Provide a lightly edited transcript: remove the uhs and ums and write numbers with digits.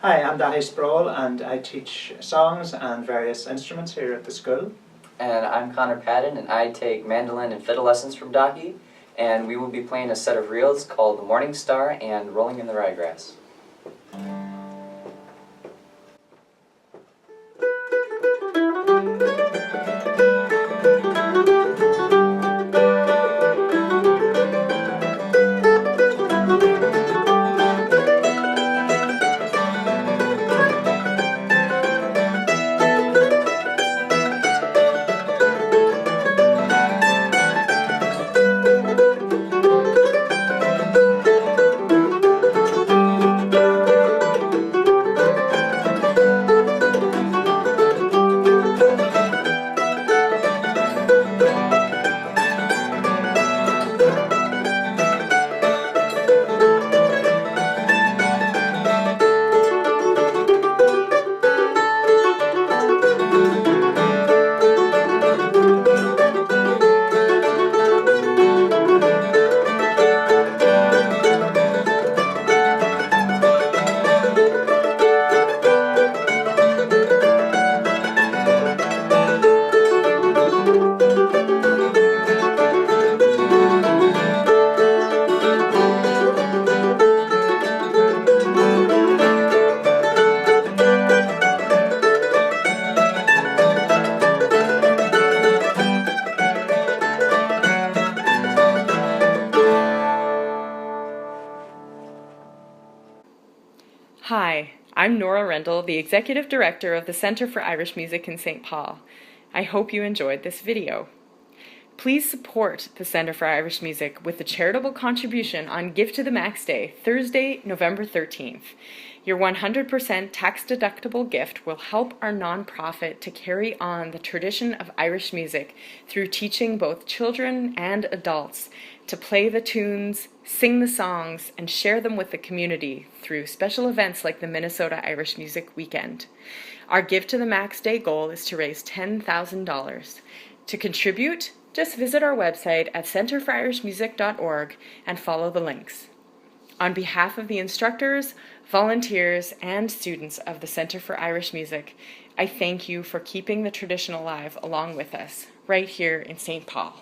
Hi, I'm Daithi Sproule and I teach songs and various instruments here at the school. And I'm Connor Padden and I take mandolin and fiddle lessons from Daithi, and we will be playing a set of reels called The Morning Star and Rolling in the Ryegrass. Hi, I'm Nora Rendell, the Executive Director of the Center for Irish Music in St. Paul. I hope you enjoyed this video. Please support the Center for Irish Music with a charitable contribution on Give to the Max Day, Thursday, November 13th. Your 100% tax-deductible gift will help our nonprofit to carry on the tradition of Irish music through teaching both children and adults to play the tunes, sing the songs, and share them with the community through special events like the Minnesota Irish Music Weekend. Our Give to the Max Day goal is to raise $10,000. To contribute, just visit our website at centerforirishmusic.org and follow the links. On behalf of the instructors, volunteers, and students of the Center for Irish Music, I thank you for keeping the tradition alive along with us, right here in St. Paul.